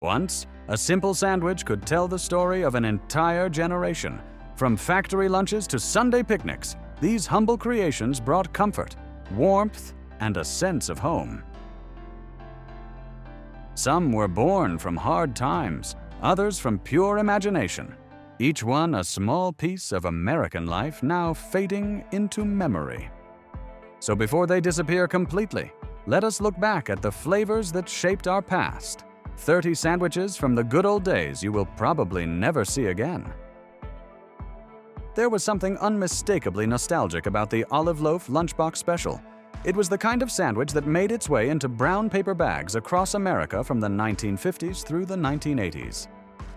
Once, a simple sandwich could tell the story of an entire generation. From factory lunches to Sunday picnics, these humble creations brought comfort, warmth, and a sense of home. Some were born from hard times, others from pure imagination. Each one a small piece of American life now fading into memory. So before they disappear completely, let us look back at the flavors that shaped our past. 30 sandwiches from the good old days you will probably never see again. There was something unmistakably nostalgic about the olive loaf lunchbox special. It was the kind of sandwich that made its way into brown paper bags across America from the 1950s through the 1980s.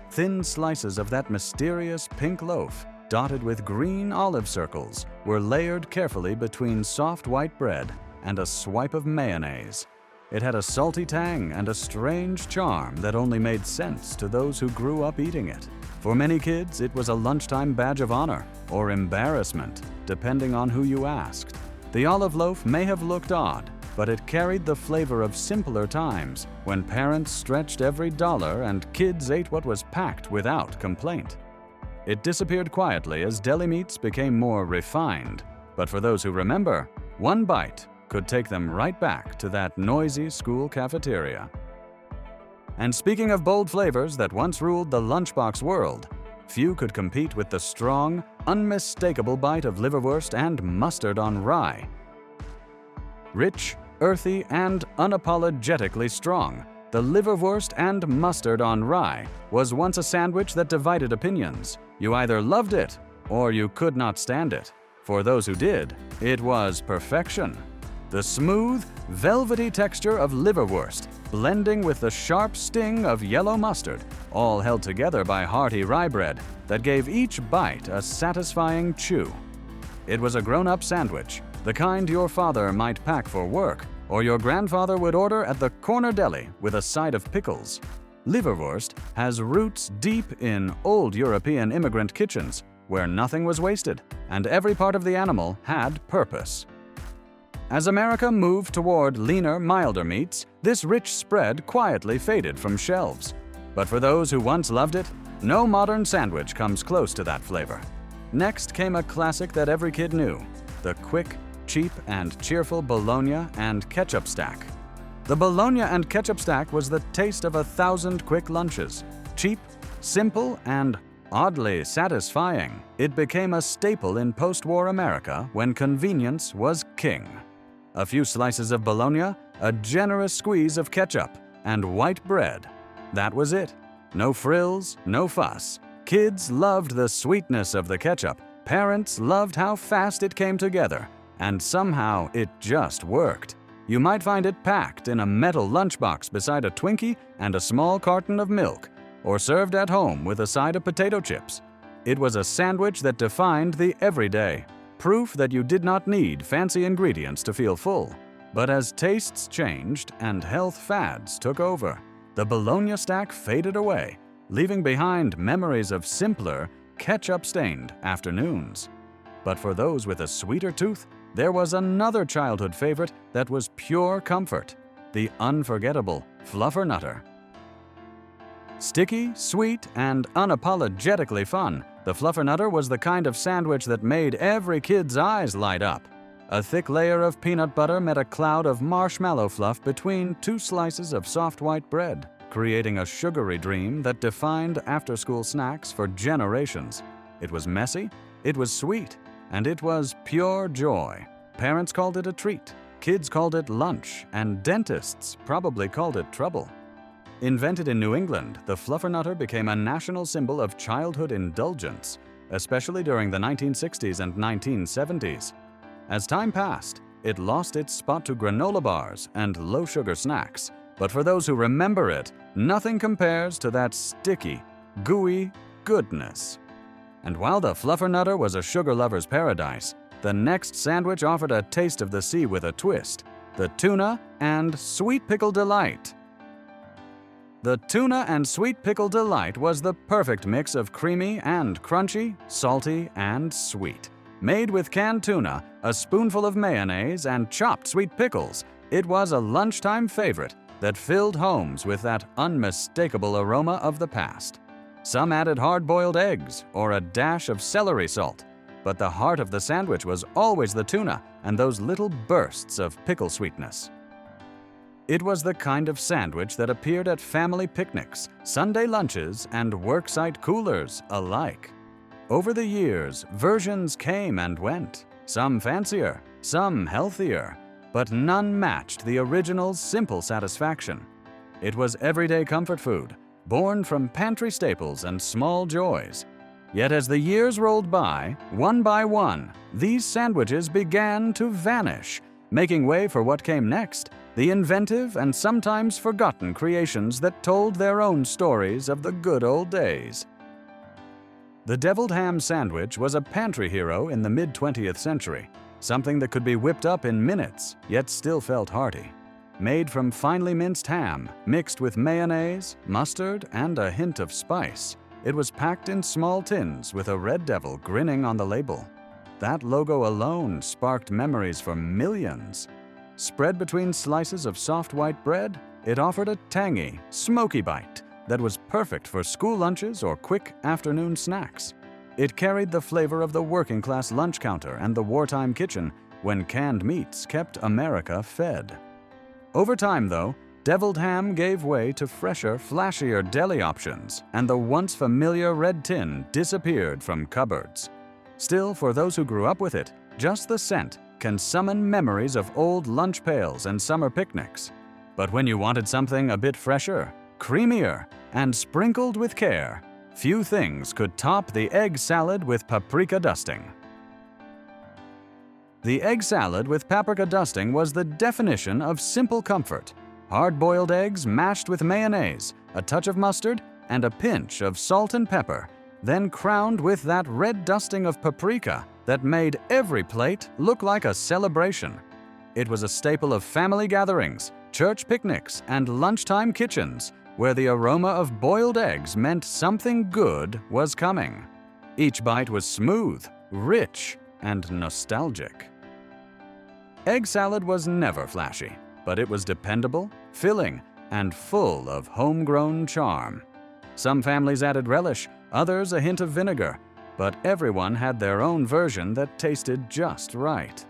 Thin slices of that mysterious pink loaf, dotted with green olive circles, were layered carefully between soft white bread and a swipe of mayonnaise. It had a salty tang and a strange charm that only made sense to those who grew up eating it. For many kids, it was a lunchtime badge of honor or embarrassment, depending on who you asked. The olive loaf may have looked odd, but it carried the flavor of simpler times when parents stretched every dollar and kids ate what was packed without complaint. It disappeared quietly as deli meats became more refined, but for those who remember, one bite could take them right back to that noisy school cafeteria. And speaking of bold flavors that once ruled the lunchbox world, few could compete with the strong, unmistakable bite of liverwurst and mustard on rye. Rich, earthy, and unapologetically strong, the liverwurst and mustard on rye was once a sandwich that divided opinions. You either loved it or you could not stand it. For those who did, it was perfection. The smooth, velvety texture of liverwurst, blending with the sharp sting of yellow mustard, all held together by hearty rye bread that gave each bite a satisfying chew. It was a grown-up sandwich, the kind your father might pack for work, or your grandfather would order at the corner deli with a side of pickles. Liverwurst has roots deep in old European immigrant kitchens, where nothing was wasted, and every part of the animal had purpose. As America moved toward leaner, milder meats, this rich spread quietly faded from shelves. But for those who once loved it, no modern sandwich comes close to that flavor. Next came a classic that every kid knew, the quick, cheap, and cheerful Bologna and ketchup stack. The Bologna and ketchup stack was the taste of 1,000 quick lunches. Cheap, simple, and oddly satisfying, it became a staple in post-war America when convenience was king. A few slices of Bologna, a generous squeeze of ketchup, and white bread. That was it. No frills, no fuss. Kids loved the sweetness of the ketchup. Parents loved how fast it came together. And somehow it just worked. You might find it packed in a metal lunchbox beside a Twinkie and a small carton of milk, or served at home with a side of potato chips. It was a sandwich that defined the everyday. Proof that you did not need fancy ingredients to feel full. But as tastes changed and health fads took over, the Bologna stack faded away, leaving behind memories of simpler, ketchup-stained afternoons. But for those with a sweeter tooth, there was another childhood favorite that was pure comfort, the unforgettable Fluffernutter. Sticky, sweet, and unapologetically fun, the Fluffernutter was the kind of sandwich that made every kid's eyes light up. A thick layer of peanut butter met a cloud of marshmallow fluff between two slices of soft white bread, creating a sugary dream that defined after-school snacks for generations. It was messy, it was sweet, and it was pure joy. Parents called it a treat, kids called it lunch, and dentists probably called it trouble. Invented in New England, the Fluffernutter became a national symbol of childhood indulgence, especially during the 1960s and 1970s. As time passed, it lost its spot to granola bars and low-sugar snacks, but for those who remember it, nothing compares to that sticky, gooey goodness. And while the Fluffernutter was a sugar lover's paradise, the next sandwich offered a taste of the sea with a twist, the Tuna and Sweet Pickle Delight. The Tuna and Sweet Pickle Delight was the perfect mix of creamy and crunchy, salty and sweet. Made with canned tuna, a spoonful of mayonnaise, and chopped sweet pickles, it was a lunchtime favorite, that filled homes with that unmistakable aroma of the past. Some added hard-boiled eggs or a dash of celery salt, but the heart of the sandwich was always the tuna and those little bursts of pickle sweetness. It was the kind of sandwich that appeared at family picnics, Sunday lunches, and worksite coolers alike. Over the years, versions came and went, some fancier, some healthier, but none matched the original's simple satisfaction. It was everyday comfort food, born from pantry staples and small joys. Yet as the years rolled by one, these sandwiches began to vanish, making way for what came next, the inventive and sometimes forgotten creations that told their own stories of the good old days. The deviled ham sandwich was a pantry hero in the mid-20th century, something that could be whipped up in minutes, yet still felt hearty. Made from finely minced ham, mixed with mayonnaise, mustard, and a hint of spice, it was packed in small tins with a red devil grinning on the label. That logo alone sparked memories for millions. Spread between slices of soft white bread, it offered a tangy, smoky bite that was perfect for school lunches or quick afternoon snacks. It carried the flavor of the working-class lunch counter and the wartime kitchen when canned meats kept America fed. Over time, though, deviled ham gave way to fresher, flashier deli options, and the once familiar red tin disappeared from cupboards. Still, for those who grew up with it, just the scent can summon memories of old lunch pails and summer picnics. But when you wanted something a bit fresher, creamier, and sprinkled with care, few things could top the egg salad with paprika dusting. The egg salad with paprika dusting was the definition of simple comfort. Hard-boiled eggs mashed with mayonnaise, a touch of mustard, and a pinch of salt and pepper, then crowned with that red dusting of paprika that made every plate look like a celebration. It was a staple of family gatherings, church picnics, and lunchtime kitchens, where the aroma of boiled eggs meant something good was coming. Each bite was smooth, rich, and nostalgic. Egg salad was never flashy, but it was dependable, filling, and full of homegrown charm. Some families added relish, others a hint of vinegar, but everyone had their own version that tasted just right.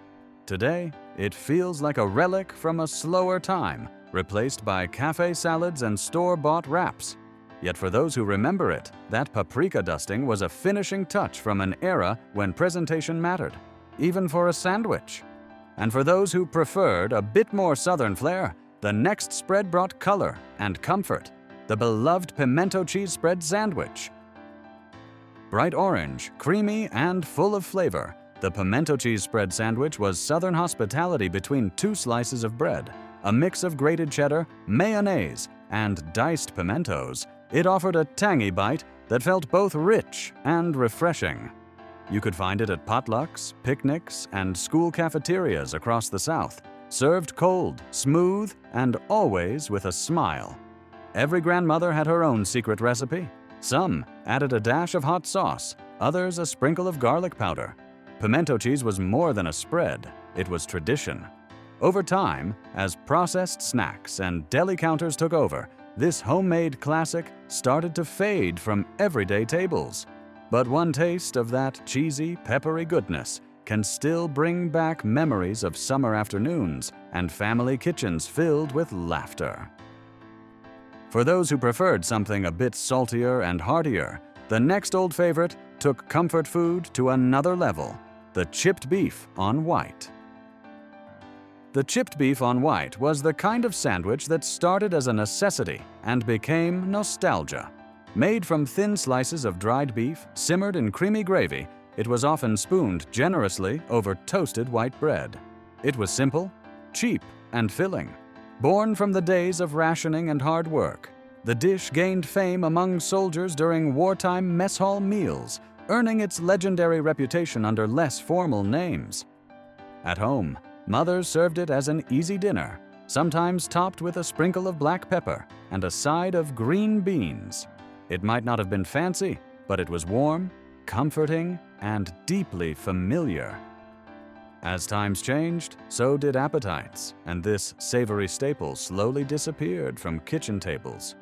Today, it feels like a relic from a slower time, replaced by cafe salads and store-bought wraps. Yet for those who remember it, that paprika dusting was a finishing touch from an era when presentation mattered, even for a sandwich. And for those who preferred a bit more southern flair, the next spread brought color and comfort, the beloved pimento cheese spread sandwich. Bright orange, creamy, and full of flavor, the pimento cheese spread sandwich was Southern hospitality between two slices of bread, a mix of grated cheddar, mayonnaise, and diced pimentos. It offered a tangy bite that felt both rich and refreshing. You could find it at potlucks, picnics, and school cafeterias across the South, served cold, smooth, and always with a smile. Every grandmother had her own secret recipe. Some added a dash of hot sauce, others a sprinkle of garlic powder. Pimento cheese was more than a spread, it was tradition. Over time, as processed snacks and deli counters took over, this homemade classic started to fade from everyday tables. But one taste of that cheesy, peppery goodness can still bring back memories of summer afternoons and family kitchens filled with laughter. For those who preferred something a bit saltier and heartier, the next old favorite took comfort food to another level: the chipped beef on white. The chipped beef on white was the kind of sandwich that started as a necessity and became nostalgia. Made from thin slices of dried beef, simmered in creamy gravy, it was often spooned generously over toasted white bread. It was simple, cheap, and filling. Born from the days of rationing and hard work, the dish gained fame among soldiers during wartime mess hall meals, earning its legendary reputation under less formal names. At home, mothers served it as an easy dinner, sometimes topped with a sprinkle of black pepper and a side of green beans. It might not have been fancy, but it was warm, comforting, and deeply familiar. As times changed, so did appetites, and this savory staple slowly disappeared from kitchen tables.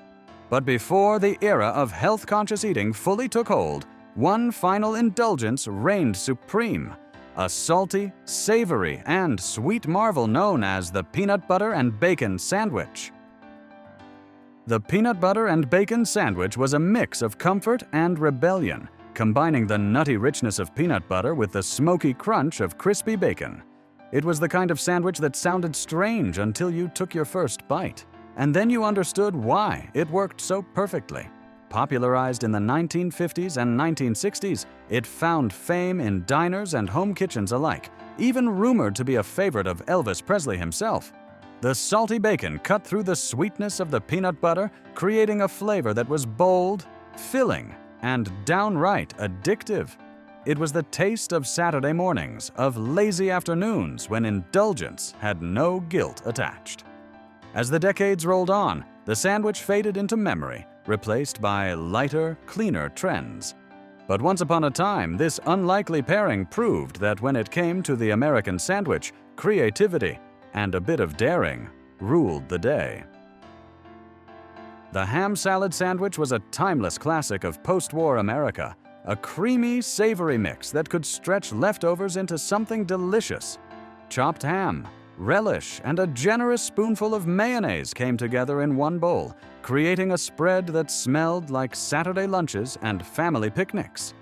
But before the era of health-conscious eating fully took hold, one final indulgence reigned supreme: a salty, savory, and sweet marvel known as the peanut butter and bacon sandwich. The peanut butter and bacon sandwich was a mix of comfort and rebellion, combining the nutty richness of peanut butter with the smoky crunch of crispy bacon. It was the kind of sandwich that sounded strange until you took your first bite, and then you understood why it worked so perfectly. Popularized in the 1950s and 1960s, it found fame in diners and home kitchens alike, even rumored to be a favorite of Elvis Presley himself. The salty bacon cut through the sweetness of the peanut butter, creating a flavor that was bold, filling, and downright addictive. It was the taste of Saturday mornings, of lazy afternoons when indulgence had no guilt attached. As the decades rolled on, the sandwich faded into memory, replaced by lighter, cleaner trends. But once upon a time, this unlikely pairing proved that when it came to the American sandwich, creativity and a bit of daring ruled the day. The ham salad sandwich was a timeless classic of post-war America, a creamy, savory mix that could stretch leftovers into something delicious. Chopped ham, relish, and a generous spoonful of mayonnaise came together in one bowl, creating a spread that smelled like Saturday lunches and family picnics.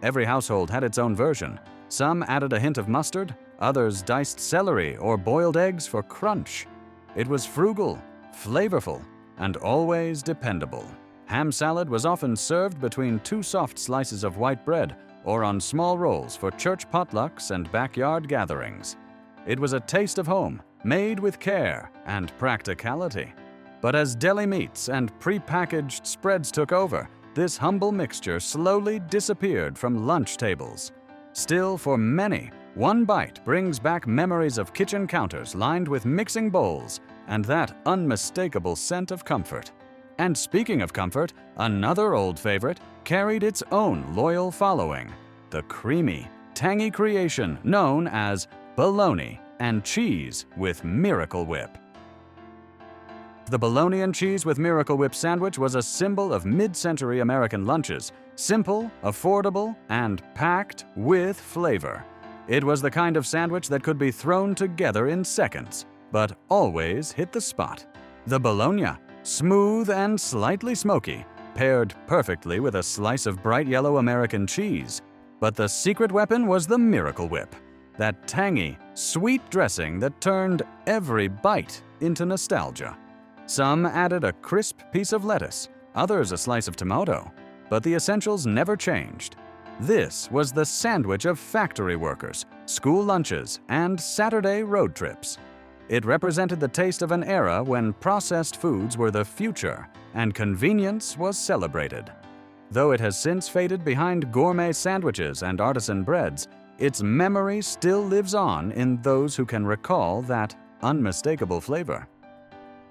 Every household had its own version. Some added a hint of mustard, others diced celery or boiled eggs for crunch. It was frugal, flavorful, and always dependable. Ham salad was often served between two soft slices of white bread or on small rolls for church potlucks and backyard gatherings. It was a taste of home, made with care and practicality. But as deli meats and prepackaged spreads took over, this humble mixture slowly disappeared from lunch tables. Still, for many, one bite brings back memories of kitchen counters lined with mixing bowls and that unmistakable scent of comfort. And speaking of comfort, another old favorite carried its own loyal following: the creamy, tangy creation known as bologna and cheese with Miracle Whip. The bologna and cheese with Miracle Whip sandwich was a symbol of mid-century American lunches, simple, affordable, and packed with flavor. It was the kind of sandwich that could be thrown together in seconds, but always hit the spot. The Bologna, smooth and slightly smoky, paired perfectly with a slice of bright yellow American cheese. But the secret weapon was the Miracle Whip, that tangy, sweet dressing that turned every bite into nostalgia. Some added a crisp piece of lettuce, others a slice of tomato, but the essentials never changed. This was the sandwich of factory workers, school lunches, and Saturday road trips. It represented the taste of an era when processed foods were the future and convenience was celebrated. Though it has since faded behind gourmet sandwiches and artisan breads, its memory still lives on in those who can recall that unmistakable flavor.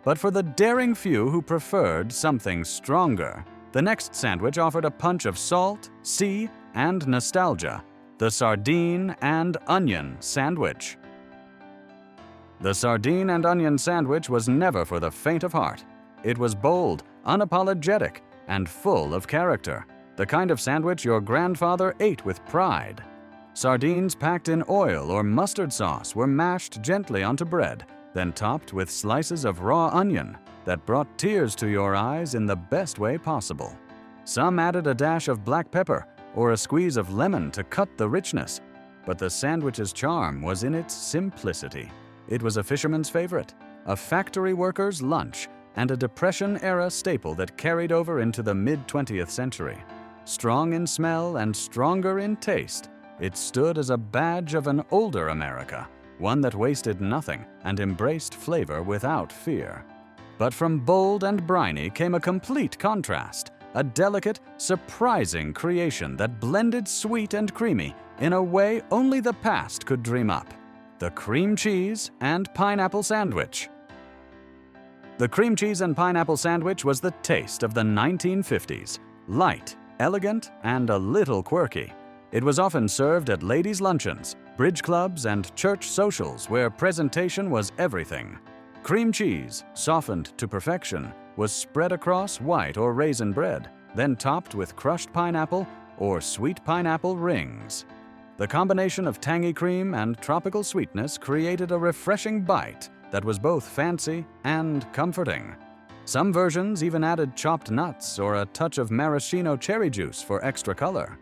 But for the daring few who preferred something stronger, the next sandwich offered a punch of salt, sea, and nostalgia: the sardine and onion sandwich. The sardine and onion sandwich was never for the faint of heart. It was bold, unapologetic, and full of character, the kind of sandwich your grandfather ate with pride. Sardines packed in oil or mustard sauce were mashed gently onto bread, then topped with slices of raw onion that brought tears to your eyes in the best way possible. Some added a dash of black pepper or a squeeze of lemon to cut the richness, but the sandwich's charm was in its simplicity. It was a fisherman's favorite, a factory worker's lunch, and a Depression-era staple that carried over into the mid-20th century. Strong in smell and stronger in taste, it stood as a badge of an older America, one that wasted nothing and embraced flavor without fear. But from bold and briny came a complete contrast, a delicate, surprising creation that blended sweet and creamy in a way only the past could dream up: the cream cheese and pineapple sandwich. The cream cheese and pineapple sandwich was the taste of the 1950s, light, elegant, and a little quirky. It was often served at ladies' luncheons, bridge clubs, and church socials where presentation was everything. Cream cheese, softened to perfection, was spread across white or raisin bread, then topped with crushed pineapple or sweet pineapple rings. The combination of tangy cream and tropical sweetness created a refreshing bite that was both fancy and comforting. Some versions even added chopped nuts or a touch of maraschino cherry juice for extra color.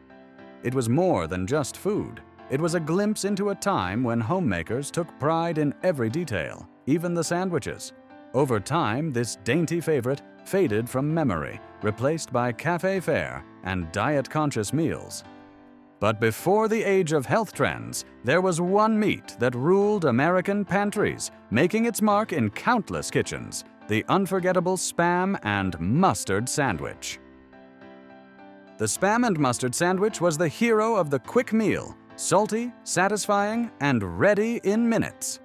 It was more than just food. It was a glimpse into a time when homemakers took pride in every detail, even the sandwiches. Over time, this dainty favorite faded from memory, replaced by cafe fare and diet-conscious meals. But before the age of health trends, there was one meat that ruled American pantries, making its mark in countless kitchens: the unforgettable Spam and mustard sandwich. The Spam and mustard sandwich was the hero of the quick meal, salty, satisfying, and ready in minutes.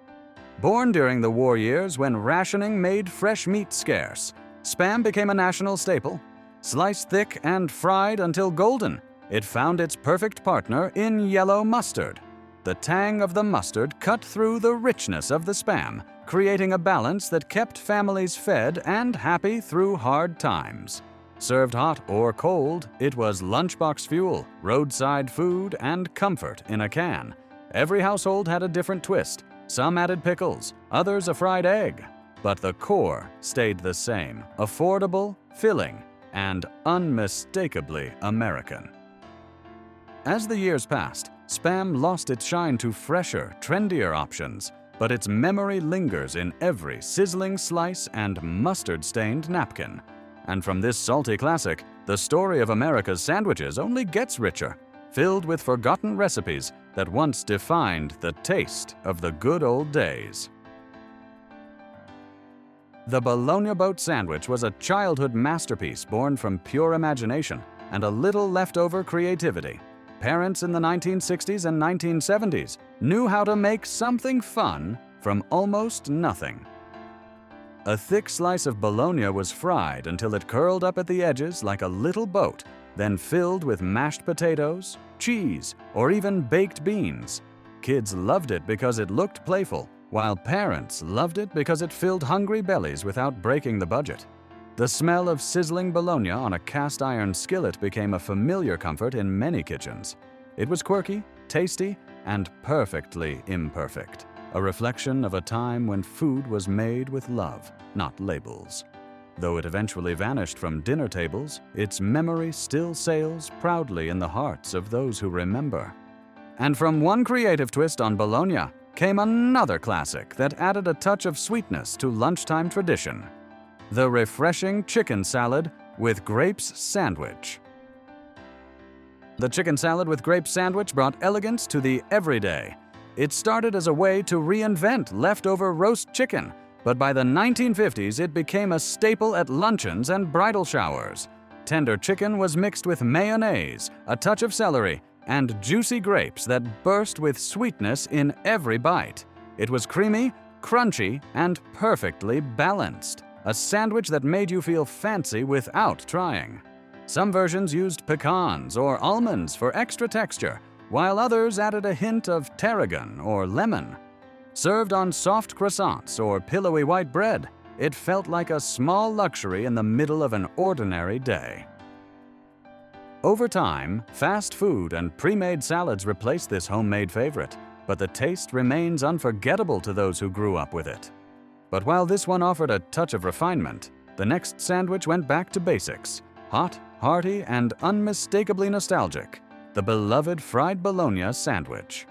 Born during the war years when rationing made fresh meat scarce, Spam became a national staple. Sliced thick and fried until golden, it found its perfect partner in yellow mustard. The tang of the mustard cut through the richness of the Spam, creating a balance that kept families fed and happy through hard times. Served hot or cold, it was lunchbox fuel, roadside food, and comfort in a can. Every household had a different twist. Some added pickles, others a fried egg. But the core stayed the same: affordable, filling, and unmistakably American. As the years passed, Spam lost its shine to fresher, trendier options, but its memory lingers in every sizzling slice and mustard-stained napkin. And from this salty classic, the story of America's sandwiches only gets richer, filled with forgotten recipes that once defined the taste of the good old days. The Bologna boat sandwich was a childhood masterpiece born from pure imagination and a little leftover creativity. Parents in the 1960s and 1970s knew how to make something fun from almost nothing. A thick slice of bologna was fried until it curled up at the edges like a little boat, then filled with mashed potatoes, cheese, or even baked beans. Kids loved it because it looked playful, while parents loved it because it filled hungry bellies without breaking the budget. The smell of sizzling bologna on a cast-iron skillet became a familiar comfort in many kitchens. It was quirky, tasty, and perfectly imperfect, a reflection of a time when food was made with love, not labels. Though it eventually vanished from dinner tables, its memory still sails proudly in the hearts of those who remember. And from one creative twist on bologna came another classic that added a touch of sweetness to lunchtime tradition: the refreshing chicken salad with grapes sandwich. The chicken salad with grapes sandwich brought elegance to the everyday. It started as a way to reinvent leftover roast chicken, but by the 1950s it became a staple at luncheons and bridal showers. Tender chicken was mixed with mayonnaise, a touch of celery, and juicy grapes that burst with sweetness in every bite. It was creamy, crunchy, and perfectly balanced. A sandwich that made you feel fancy without trying. Some versions used pecans or almonds for extra texture, while others added a hint of tarragon or lemon. Served on soft croissants or pillowy white bread, it felt like a small luxury in the middle of an ordinary day. Over time, fast food and pre-made salads replaced this homemade favorite, but the taste remains unforgettable to those who grew up with it. But while this one offered a touch of refinement, the next sandwich went back to basics: hot, hearty, and unmistakably nostalgic. The beloved fried bologna sandwich.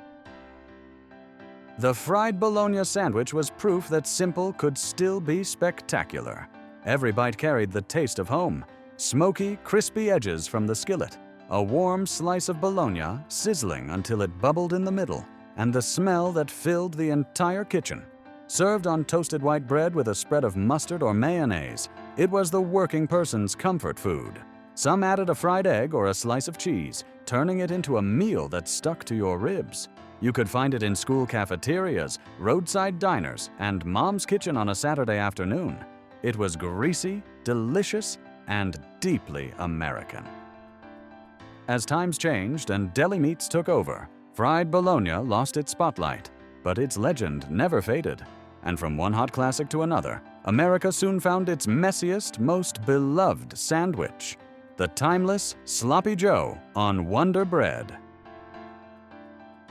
The fried bologna sandwich was proof that simple could still be spectacular. Every bite carried the taste of home: smoky, crispy edges from the skillet, a warm slice of bologna sizzling until it bubbled in the middle, and the smell that filled the entire kitchen. Served on toasted white bread with a spread of mustard or mayonnaise, it was the working person's comfort food. Some added a fried egg or a slice of cheese, turning it into a meal that stuck to your ribs. You could find it in school cafeterias, roadside diners, and mom's kitchen on a Saturday afternoon. It was greasy, delicious, and deeply American. As times changed and deli meats took over, Fried Bologna lost its spotlight, but its legend never faded. And from one hot classic to another, America soon found its messiest, most beloved sandwich, the timeless Sloppy Joe on Wonder Bread.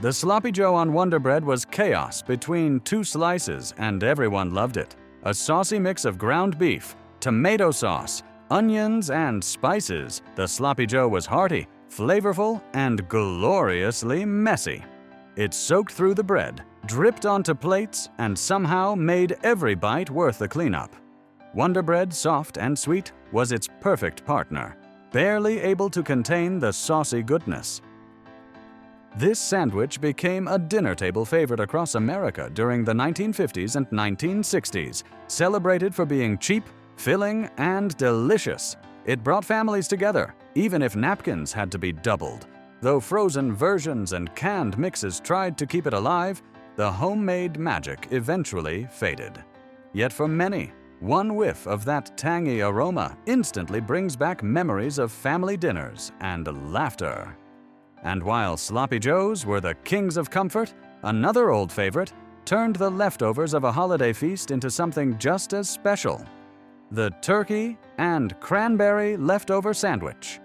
The Sloppy Joe on Wonder Bread was chaos between two slices, and everyone loved it. A saucy mix of ground beef, tomato sauce, onions, and spices, the Sloppy Joe was hearty, flavorful, and gloriously messy. It soaked through the bread, dripped onto plates, and somehow made every bite worth the cleanup. Wonder Bread, soft and sweet, was its perfect partner, barely able to contain the saucy goodness. This sandwich became a dinner table favorite across America during the 1950s and 1960s, celebrated for being cheap, filling, and delicious. It brought families together, even if napkins had to be doubled. Though frozen versions and canned mixes tried to keep it alive, the homemade magic eventually faded. Yet for many, one whiff of that tangy aroma instantly brings back memories of family dinners and laughter. And while Sloppy Joes were the kings of comfort, another old favorite turned the leftovers of a holiday feast into something just as special: the turkey and cranberry leftover sandwich.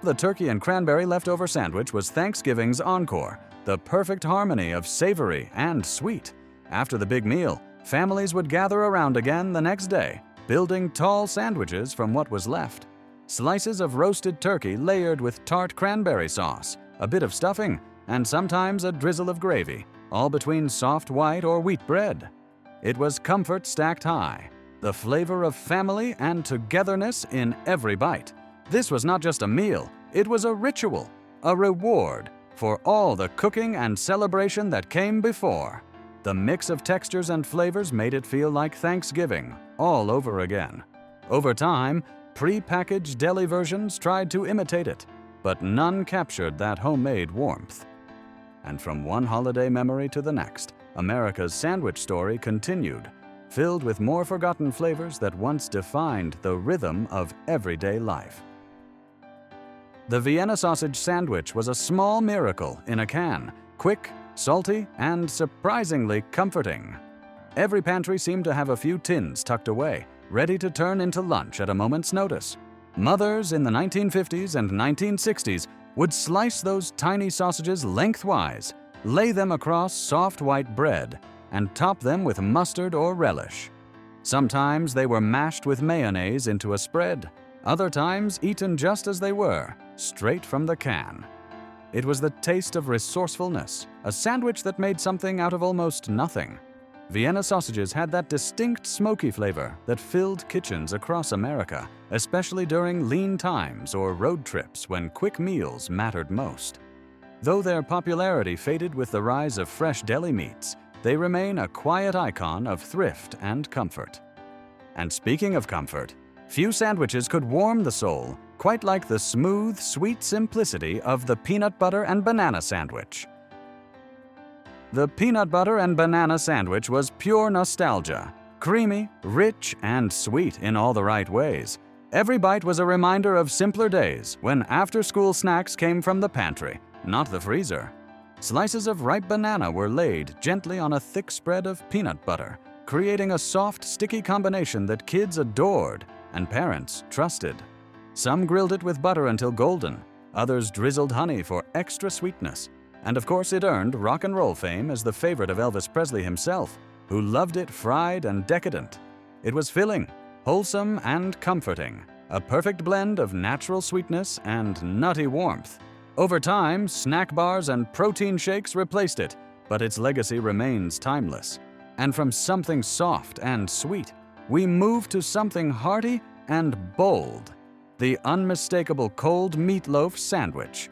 The turkey and cranberry leftover sandwich was Thanksgiving's encore, the perfect harmony of savory and sweet. After the big meal, families would gather around again the next day, building tall sandwiches from what was left. Slices of roasted turkey layered with tart cranberry sauce, a bit of stuffing, and sometimes a drizzle of gravy, all between soft white or wheat bread. It was comfort stacked high, the flavor of family and togetherness in every bite. This was not just a meal, it was a ritual, a reward for all the cooking and celebration that came before. The mix of textures and flavors made it feel like Thanksgiving all over again. Over time, pre-packaged deli versions tried to imitate it, but none captured that homemade warmth. And from one holiday memory to the next, America's sandwich story continued, filled with more forgotten flavors that once defined the rhythm of everyday life. The Vienna sausage sandwich was a small miracle in a can, quick, salty, and surprisingly comforting. Every pantry seemed to have a few tins tucked away, ready to turn into lunch at a moment's notice. Mothers in the 1950s and 1960s would slice those tiny sausages lengthwise, lay them across soft white bread, and top them with mustard or relish. Sometimes they were mashed with mayonnaise into a spread, other times eaten just as they were, straight from the can. It was the taste of resourcefulness, a sandwich that made something out of almost nothing. Vienna sausages had that distinct smoky flavor that filled kitchens across America, especially during lean times or road trips when quick meals mattered most. Though their popularity faded with the rise of fresh deli meats, they remain a quiet icon of thrift and comfort. And speaking of comfort, few sandwiches could warm the soul quite like the smooth, sweet simplicity of the peanut butter and banana sandwich. The peanut butter and banana sandwich was pure nostalgia, creamy, rich, and sweet in all the right ways. Every bite was a reminder of simpler days when after-school snacks came from the pantry, not the freezer. Slices of ripe banana were laid gently on a thick spread of peanut butter, creating a soft, sticky combination that kids adored and parents trusted. Some grilled it with butter until golden, others drizzled honey for extra sweetness. And of course it earned rock and roll fame as the favorite of Elvis Presley himself, who loved it fried and decadent. It was filling, wholesome, and comforting, a perfect blend of natural sweetness and nutty warmth. Over time, snack bars and protein shakes replaced it, but its legacy remains timeless. And from something soft and sweet, we move to something hearty and bold, the unmistakable cold meatloaf sandwich.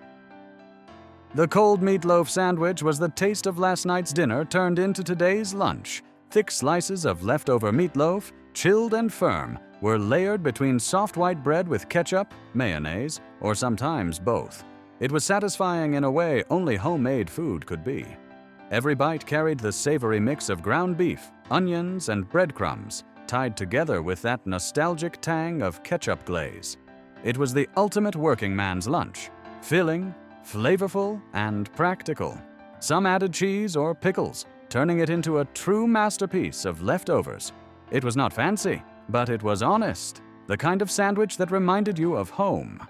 The cold meatloaf sandwich was the taste of last night's dinner turned into today's lunch. Thick slices of leftover meatloaf, chilled and firm, were layered between soft white bread with ketchup, mayonnaise, or sometimes both. It was satisfying in a way only homemade food could be. Every bite carried the savory mix of ground beef, onions, and breadcrumbs, tied together with that nostalgic tang of ketchup glaze. It was the ultimate working man's lunch, filling, flavorful and practical. Some added cheese or pickles, turning it into a true masterpiece of leftovers. It was not fancy, but it was honest, the kind of sandwich that reminded you of home.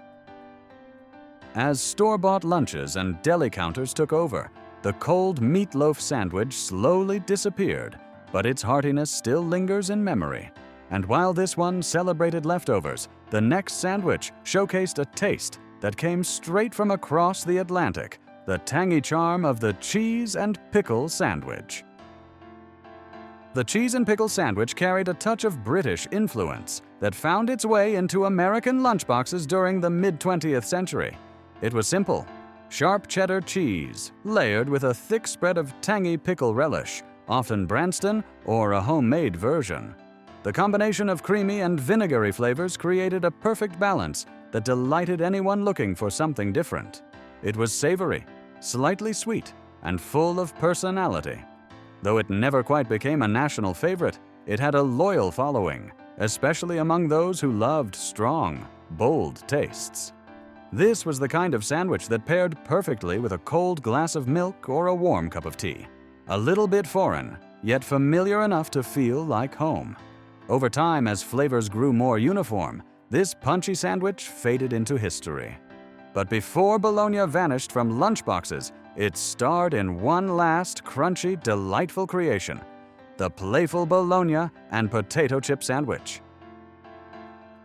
As store-bought lunches and deli counters took over, the cold meatloaf sandwich slowly disappeared, but its heartiness still lingers in memory. And while this one celebrated leftovers, the next sandwich showcased a taste that came straight from across the Atlantic, the tangy charm of the cheese and pickle sandwich. The cheese and pickle sandwich carried a touch of British influence that found its way into American lunchboxes during the mid-20th century. It was simple: sharp cheddar cheese, layered with a thick spread of tangy pickle relish, often Branston or a homemade version. The combination of creamy and vinegary flavors created a perfect balance that delighted anyone looking for something different. It was savory, slightly sweet, and full of personality. Though it never quite became a national favorite, it had a loyal following, especially among those who loved strong, bold tastes. This was the kind of sandwich that paired perfectly with a cold glass of milk or a warm cup of tea. A little bit foreign, yet familiar enough to feel like home. Over time, as flavors grew more uniform, this punchy sandwich faded into history. But before Bologna vanished from lunchboxes, it starred in one last crunchy, delightful creation: the playful Bologna and potato chip sandwich.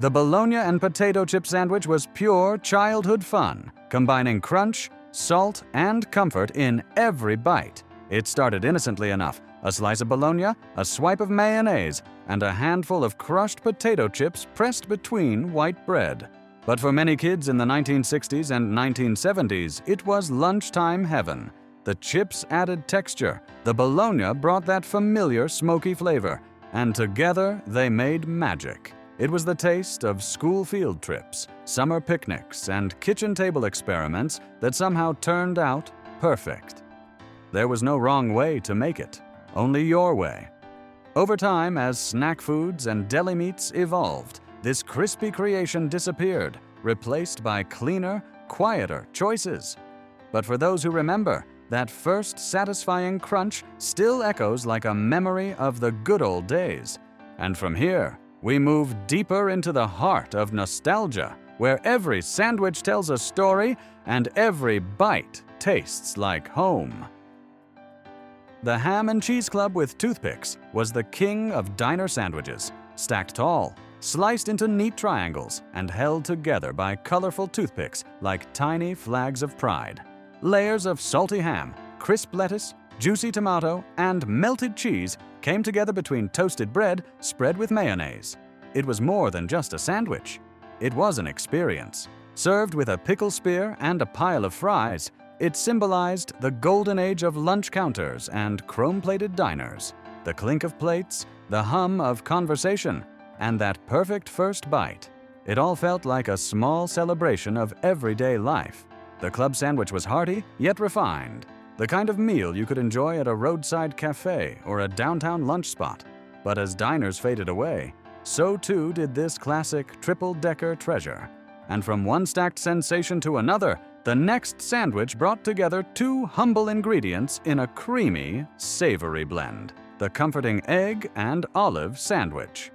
The Bologna and potato chip sandwich was pure childhood fun, combining crunch, salt, and comfort in every bite. It started innocently enough: a slice of Bologna, a swipe of mayonnaise, and a handful of crushed potato chips pressed between white bread. But for many kids in the 1960s and 1970s, it was lunchtime heaven. The chips added texture, the Bologna brought that familiar smoky flavor, and together they made magic. It was the taste of school field trips, summer picnics, and kitchen table experiments that somehow turned out perfect. There was no wrong way to make it, only your way. Over time, as snack foods and deli meats evolved, this crispy creation disappeared, replaced by cleaner, quieter choices. But for those who remember, that first satisfying crunch still echoes like a memory of the good old days. And from here, we move deeper into the heart of nostalgia, where every sandwich tells a story and every bite tastes like home. The Ham and Cheese Club with toothpicks was the king of diner sandwiches, stacked tall, sliced into neat triangles, and held together by colorful toothpicks like tiny flags of pride. Layers of salty ham, crisp lettuce, juicy tomato, and melted cheese came together between toasted bread spread with mayonnaise. It was more than just a sandwich. It was an experience. Served with a pickle spear and a pile of fries, it symbolized the golden age of lunch counters and chrome-plated diners, the clink of plates, the hum of conversation, and that perfect first bite. It all felt like a small celebration of everyday life. The club sandwich was hearty, yet refined, the kind of meal you could enjoy at a roadside cafe or a downtown lunch spot. But as diners faded away, so too did this classic triple-decker treasure. And from one stacked sensation to another, the next sandwich brought together two humble ingredients in a creamy, savory blend: the comforting egg and olive sandwich.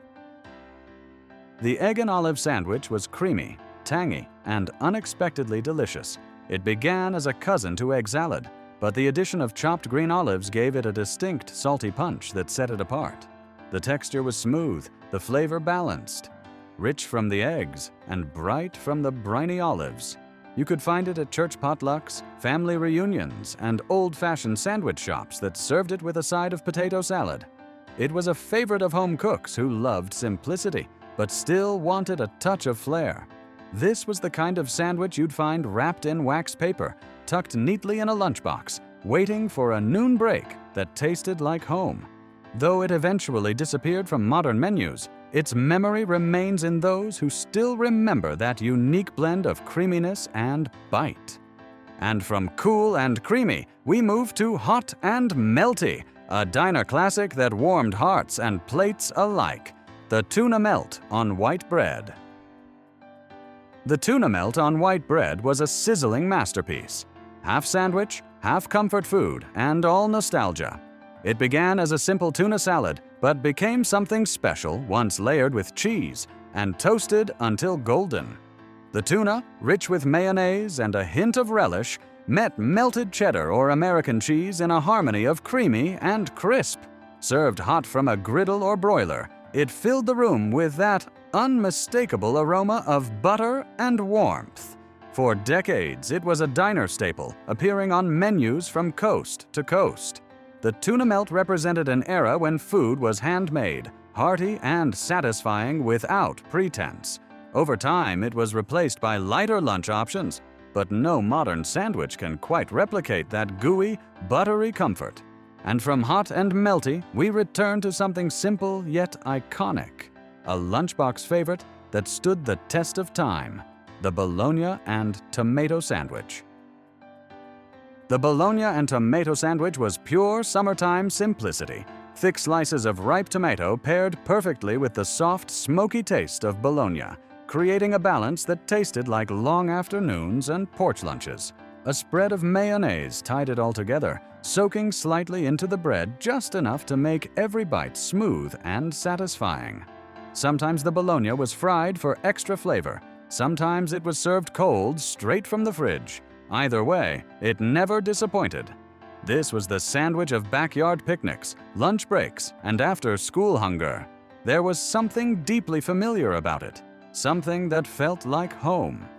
The egg and olive sandwich was creamy, tangy, and unexpectedly delicious. It began as a cousin to egg salad, but the addition of chopped green olives gave it a distinct salty punch that set it apart. The texture was smooth, the flavor balanced, rich from the eggs and bright from the briny olives. You could find it at church potlucks, family reunions, and old-fashioned sandwich shops that served it with a side of potato salad. It was a favorite of home cooks who loved simplicity, but still wanted a touch of flair. This was the kind of sandwich you'd find wrapped in wax paper, tucked neatly in a lunchbox, waiting for a noon break that tasted like home. Though it eventually disappeared from modern menus, its memory remains in those who still remember that unique blend of creaminess and bite. And from cool and creamy, we move to hot and melty, a diner classic that warmed hearts and plates alike: the tuna melt on white bread. The tuna melt on white bread was a sizzling masterpiece. Half sandwich, half comfort food, and all nostalgia. It began as a simple tuna salad, but became something special once layered with cheese and toasted until golden. The tuna, rich with mayonnaise and a hint of relish, met melted cheddar or American cheese in a harmony of creamy and crisp. Served hot from a griddle or broiler, it filled the room with that unmistakable aroma of butter and warmth. For decades, it was a diner staple, appearing on menus from coast to coast. The tuna melt represented an era when food was handmade, hearty and satisfying without pretense. Over time, it was replaced by lighter lunch options, but no modern sandwich can quite replicate that gooey, buttery comfort. And from hot and melty, we return to something simple yet iconic, a lunchbox favorite that stood the test of time, the Bologna and tomato sandwich. The Bologna and tomato sandwich was pure summertime simplicity. Thick slices of ripe tomato paired perfectly with the soft, smoky taste of Bologna, creating a balance that tasted like long afternoons and porch lunches. A spread of mayonnaise tied it all together, soaking slightly into the bread just enough to make every bite smooth and satisfying. Sometimes the Bologna was fried for extra flavor. Sometimes it was served cold, straight from the fridge. Either way, it never disappointed. This was the sandwich of backyard picnics, lunch breaks, and after-school hunger. There was something deeply familiar about it, something that felt like home.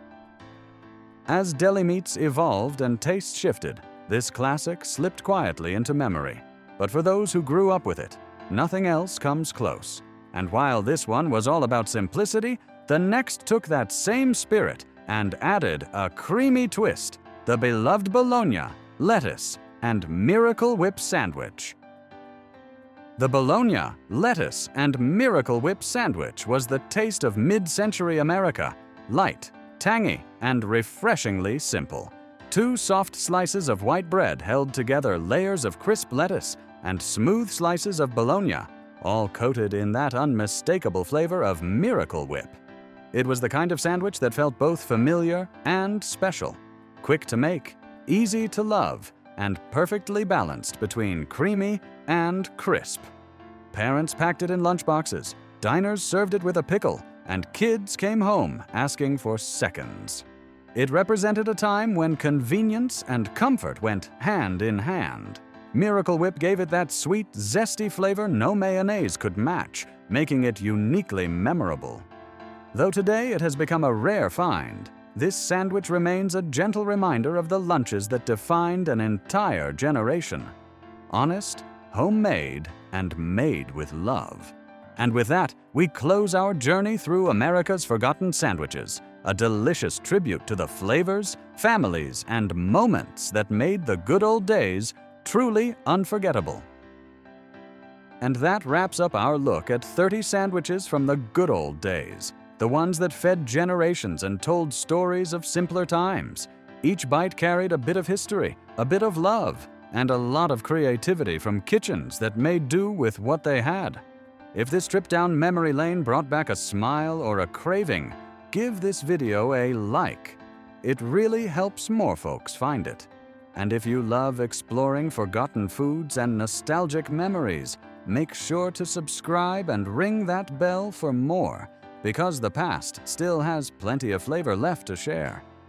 As deli meats evolved and tastes shifted, this classic slipped quietly into memory. But for those who grew up with it, nothing else comes close. And while this one was all about simplicity, the next took that same spirit and added a creamy twist, the beloved Bologna, lettuce, and Miracle Whip sandwich. The Bologna, lettuce, and Miracle Whip sandwich was the taste of mid-century America, light, tangy, and refreshingly simple. Two soft slices of white bread held together layers of crisp lettuce and smooth slices of Bologna, all coated in that unmistakable flavor of Miracle Whip. It was the kind of sandwich that felt both familiar and special, quick to make, easy to love, and perfectly balanced between creamy and crisp. Parents packed it in lunchboxes, diners served it with a pickle, and kids came home asking for seconds. It represented a time when convenience and comfort went hand in hand. Miracle Whip gave it that sweet, zesty flavor no mayonnaise could match, making it uniquely memorable. Though today it has become a rare find, this sandwich remains a gentle reminder of the lunches that defined an entire generation. Honest, homemade, and made with love. And with that, we close our journey through America's forgotten sandwiches, a delicious tribute to the flavors, families, and moments that made the good old days truly unforgettable. And that wraps up our look at 30 sandwiches from the good old days. The ones that fed generations and told stories of simpler times. Each bite carried a bit of history, a bit of love, and a lot of creativity from kitchens that made do with what they had. If this trip down memory lane brought back a smile or a craving, give this video a like. It really helps more folks find it. And if you love exploring forgotten foods and nostalgic memories, make sure to subscribe and ring that bell for more, because the past still has plenty of flavor left to share.